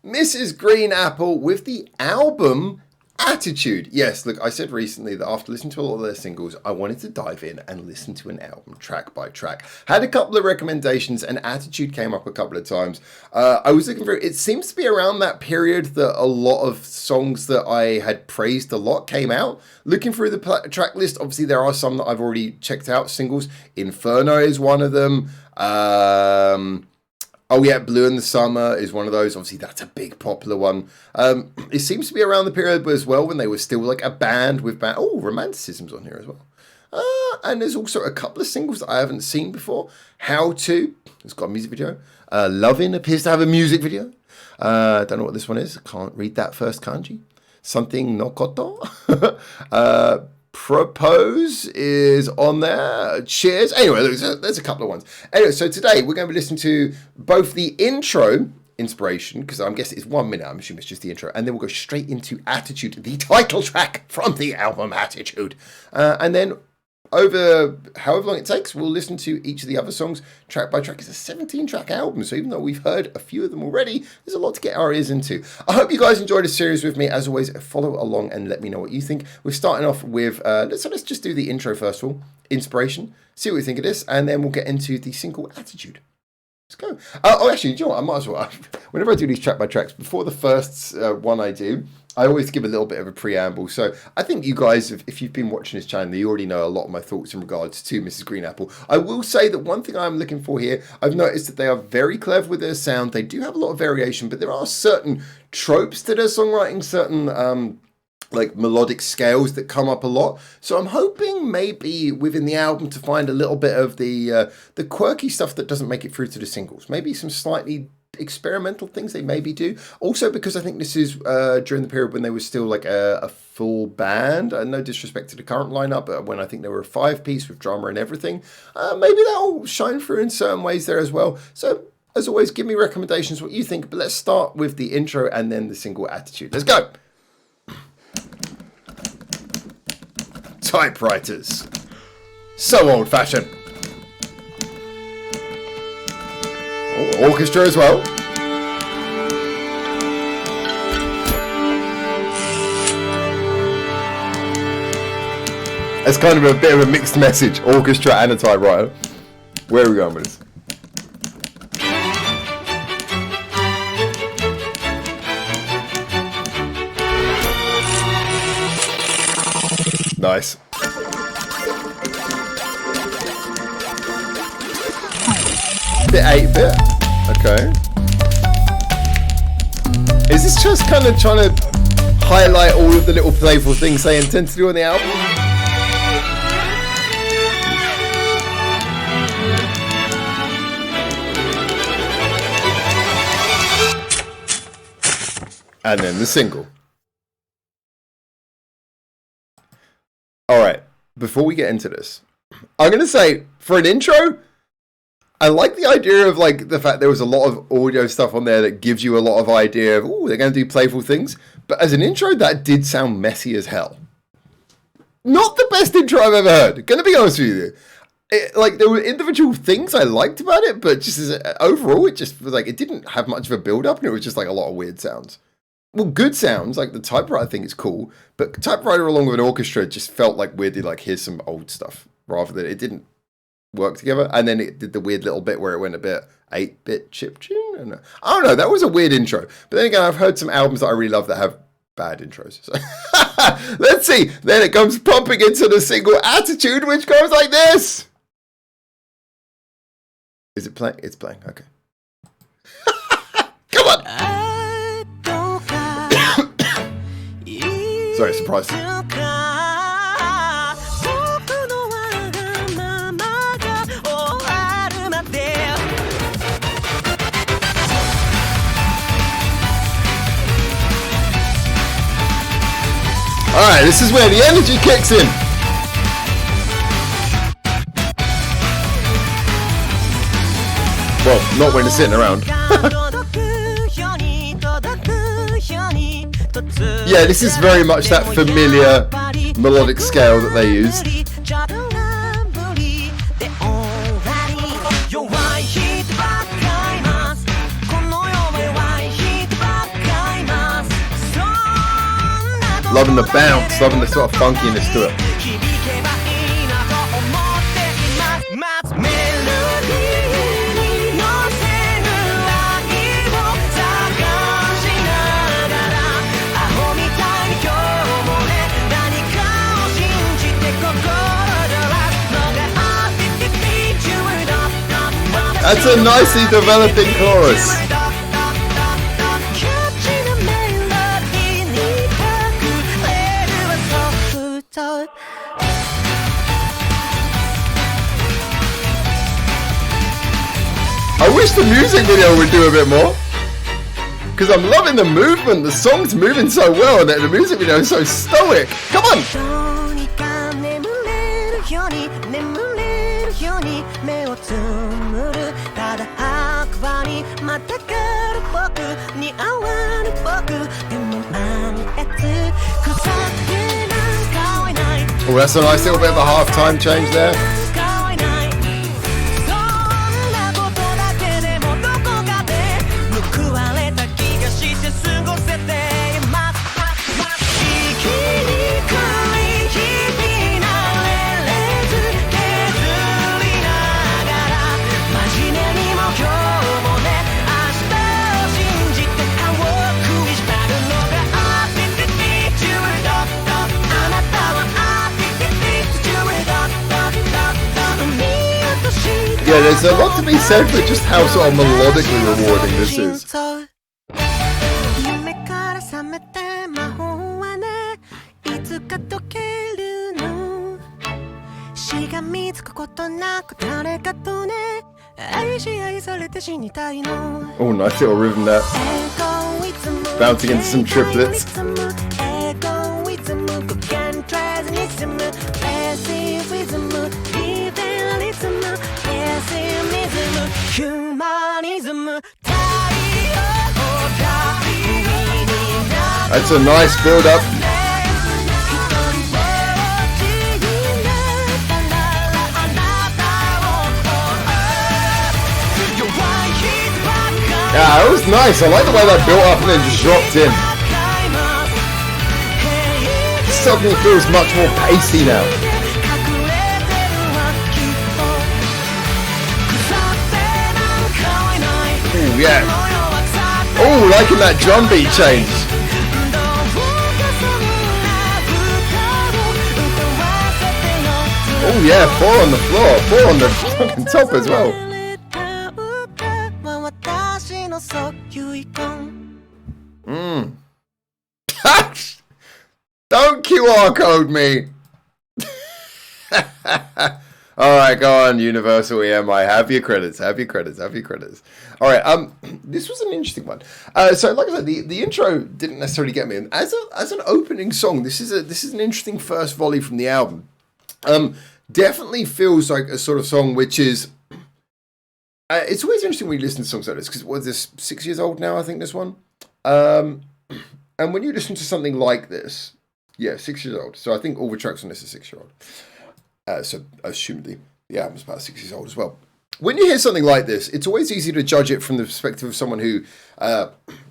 Mrs. Green Apple with the album Attitude. Yes, look, I said recently that after listening to a lot of their singles, I wanted to dive in and listen to an album track by track. Had a couple of recommendations, and Attitude came up a couple of times. I was looking for it. Seems to be around that period that a lot of songs that I had praised a lot came out. Looking through the track list, obviously there are some that I've already checked out. Singles, Inferno is one of them. Oh yeah, Blue in the Summer is one of those. Obviously, that's a big popular one. It seems to be around the period as well when they were still like a band with Oh, Romanticism's on here as well. And there's also a couple of singles that I haven't seen before. How To, it's got a music video. Lovin' appears to have a music video. Don't know what this one is. Can't read that first kanji. Something no koto. Propose is on there. Cheers. Anyway, there's a couple of ones. Anyway, so today we're going to be listening to both the intro, Inspiration, because I'm guessing it's 1 minute. I'm assuming it's just the intro. And then we'll go straight into Attitude, the title track from the album Attitude. And then over however long it takes, we'll listen to each of the other songs track by track. It's a 17-track album, so even though we've heard a few of them already, there's a lot to get our ears into. I hope you guys enjoyed this series with me. As always, follow along and let me know what you think. We're starting off with, let's just do the intro first of all, Inspiration, see what we think of this, and then we'll get into the single Attitude. Let's go. Actually, do you know what? I might as well. Whenever I do these track by tracks, before the first one I do, I always give a little bit of a preamble. So I think you guys, if you've been watching this channel, you already know a lot of my thoughts in regards to Mrs. Green Apple. I will say that one thing I'm looking for here, I've noticed that they are very clever with their sound. They do have a lot of variation, but there are certain tropes to their songwriting, certain like melodic scales that come up a lot. So I'm hoping maybe within the album to find a little bit of the quirky stuff that doesn't make it through to the singles. Maybe some slightly experimental things they maybe do. Also because I think this is during the period when they were still like a full band. No disrespect to the current lineup, but when I think they were a 5-piece with drama and everything. Maybe that'll shine through in certain ways there as well. So as always, give me recommendations what you think. But let's start with the intro and then the single Attitude. Let's go! Typewriters. So old-fashioned. Oh, orchestra as well. It's kind of a bit of a mixed message. Orchestra and a typewriter. Where are we going with this? Nice. Bit 8-bit. Okay. Is this just kind of trying to highlight all of the little playful things they intend to do on the album? And then the single. Alright, before we get into this, I'm going to say, for an intro, I like the idea of like the fact there was a lot of audio stuff on there that gives you a lot of idea of, oh, they're going to do playful things. But as an intro, that did sound messy as hell. Not the best intro I've ever heard. Going to be honest with you. Like there were individual things I liked about it, but just overall, it just was like, it didn't have much of a build up and it was just like a lot of weird sounds. Well, good sounds, like the typewriter thing is cool, but typewriter along with an orchestra just felt like weirdly like here's some old stuff rather than it didn't work together. And then it did the weird little bit where it went a bit 8-bit chiptune. I don't know. That was a weird intro. But then again, I've heard some albums that I really love that have bad intros. So let's see. Then it comes pumping into the single Attitude, which goes like this. Is it playing? It's playing. Okay. Come on. Sorry, surprise. Alright, this is where the energy kicks in. Well, not when it's sitting around. Yeah, this is very much that familiar melodic scale that they use. Loving the bounce, loving the sort of funkiness to it. That's a nicely developing chorus. I wish the music video would do a bit more, because I'm loving the movement. The song's moving so well and the music video is so stoic. Come on! Oh, that's a nice little bit of a halftime change there. Yeah, there's a lot to be said for just how sort of melodically rewarding this is. Oh, nice little rhythm there. Bouncing into some triplets. That's a nice build up. Yeah, it was nice. I like the way that built up and then just dropped in. Suddenly feels much more pacey now. Oh yeah. Oh, liking that drum beat change. Oh yeah, 4 on the floor, 4 on the fucking top as well. Don't QR code me. Alright, go on, Universal EMI. Have your credits, have your credits, have your credits. Alright, this was an interesting one. So like I said, the intro didn't necessarily get me. And as an opening song, this is an interesting first volley from the album. Definitely feels like a sort of song which is it's always interesting when you listen to songs like this, because what is this, 6 years old now, I think, this one. And when you listen to something like this, yeah, 6 years old. So I think all the tracks on this are 6-year-old. So assumedly the album's about 6 years old as well. When you hear something like this, it's always easy to judge it from the perspective of someone who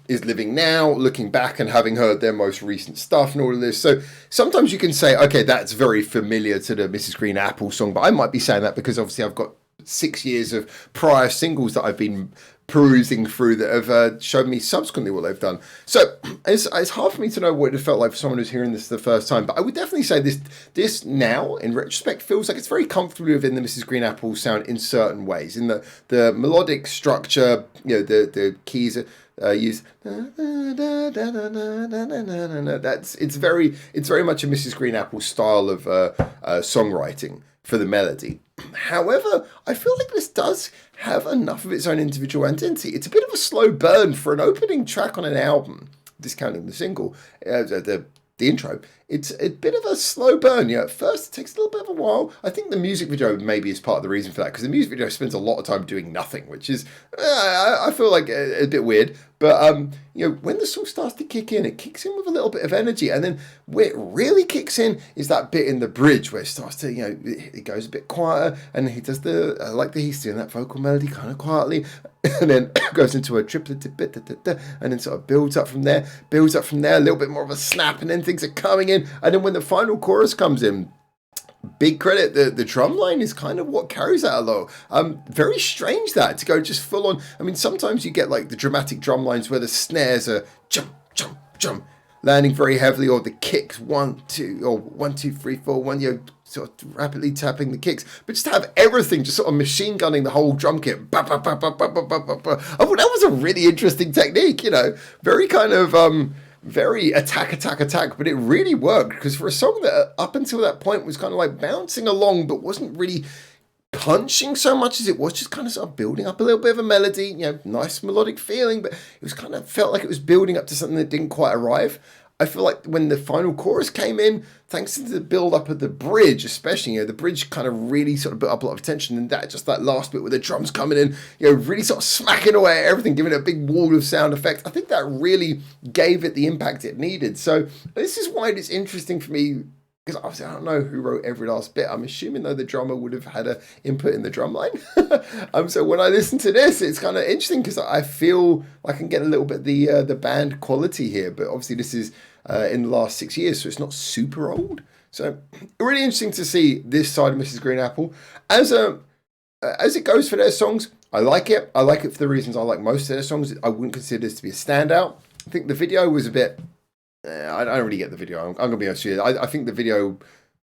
is living now, looking back and having heard their most recent stuff and all of this. So sometimes you can say, okay, that's very familiar to the Mrs. Green Apple song, but I might be saying that because obviously I've got 6 years of prior singles that I've been perusing through that have shown me subsequently what they've done. So it's hard for me to know what it felt like for someone who's hearing this for the first time, but I would definitely say this now, in retrospect, feels like it's very comfortably within the Mrs. Green Apple sound in certain ways. In the melodic structure, you know, the keys use it's very much a Mrs. Green Apple style of songwriting for the melody. However, I feel like this does have enough of its own individual identity. It's a bit of a slow burn for an opening track on an album, discounting the single, the intro. it's a bit of a slow burn. At first it takes a little bit of a while. I think the music video maybe is part of the reason for that, because the music video spends a lot of time doing nothing, which is I feel like a bit weird. But when the song starts to kick in, it kicks in with a little bit of energy, and then where it really kicks in is that bit in the bridge where it starts to it goes a bit quieter, and he does he's doing that vocal melody kind of quietly, and then goes into a triplet bit, and then sort of builds up from there, a little bit more of a snap, and then things are coming in, and then when the final chorus comes in, big credit, the drum line is kind of what carries that along. Very strange that to go just full on. I mean, sometimes you get like the dramatic drum lines where the snares are jump, jump, jump, landing very heavily, or the kicks 1, 2, or 1, 2, 3, 4, 1, sort of rapidly tapping the kicks, but just to have everything just sort of machine gunning the whole drum kit. Ba, ba, ba, ba, ba, ba, ba, ba. I thought that was a really interesting technique, very kind of very attack, but it really worked, because for a song that up until that point was kind of like bouncing along but wasn't really punching so much as it was just kind of sort of building up a little bit of a melody, nice melodic feeling, but it was kind of felt like it was building up to something that didn't quite arrive. I feel like when the final chorus came in, thanks to the build up of the bridge, especially, the bridge kind of really sort of built up a lot of tension, and that last bit with the drums coming in, really sort of smacking away at everything, giving it a big wall of sound effects. I think that really gave it the impact it needed. So this is why it's interesting for me, because obviously I don't know who wrote every last bit. I'm assuming though the drummer would have had an input in the drum line. So when I listen to this, it's kind of interesting because I feel I can get a little bit the band quality here. But obviously this is in the last 6 years, so it's not super old. So really interesting to see this side of Mrs. Green Apple. As it goes for their songs, I like it. I like it for the reasons I like most of their songs. I wouldn't consider this to be a standout. I think the video was a bit... I don't really get the video. I'm going to be honest with you. I think the video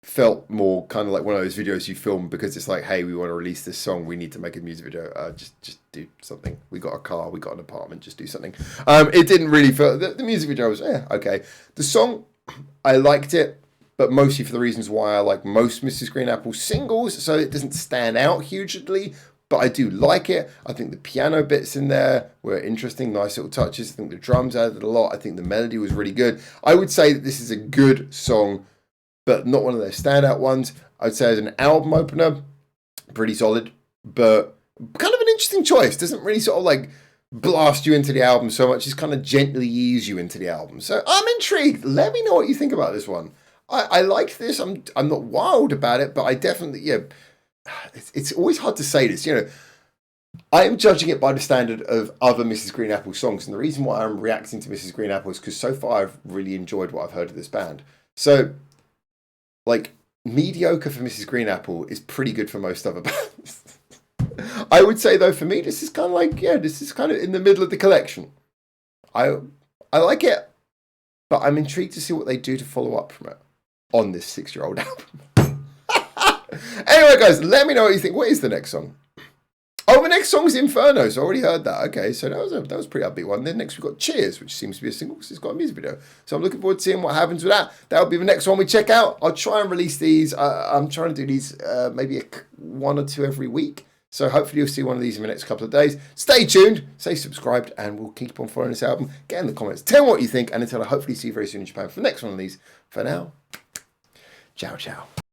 felt more kind of like one of those videos you film because it's like, hey, we want to release this song. We need to make a music video. Just do something. We got a car. We got an apartment. Just do something. It didn't really feel... The music video was, okay. The song, I liked it, but mostly for the reasons why I like most Mrs. Green Apple singles, so it doesn't stand out hugely. But I do like it. I think the piano bits in there were interesting, nice little touches. I think the drums added a lot. I think the melody was really good. I would say that this is a good song, but not one of their standout ones. I'd say as an album opener, pretty solid, but kind of an interesting choice. Doesn't really sort of like blast you into the album so much. It's kind of gently ease you into the album. So I'm intrigued. Let me know what you think about this one. I liked this. I'm not wild about it, but I definitely, it's always hard to say this, I am judging it by the standard of other Mrs. Green Apple songs, and the reason why I'm reacting to Mrs. Green Apple is because so far I've really enjoyed what I've heard of this band. So, like, mediocre for Mrs. Green Apple is pretty good for most other bands. I would say, though, for me, this is kind of like, this is kind of in the middle of the collection. I like it, but I'm intrigued to see what they do to follow up from it on this 6-year-old album. Anyway, guys, let me know what you think. What is the next song? Oh, the next song's Inferno, so I already heard that. Okay, so that was a pretty upbeat one. Then next we've got Cheers, which seems to be a single because it's got a music video. So I'm looking forward to seeing what happens with that. That'll be the next one we check out. I'll try and release these. I'm trying to do these maybe 1 or 2 every week. So hopefully you'll see one of these in the next couple of days. Stay tuned, stay subscribed, and we'll keep on following this album. Get in the comments, tell me what you think, and until I hopefully see you very soon in Japan for the next one of these. For now, ciao, ciao.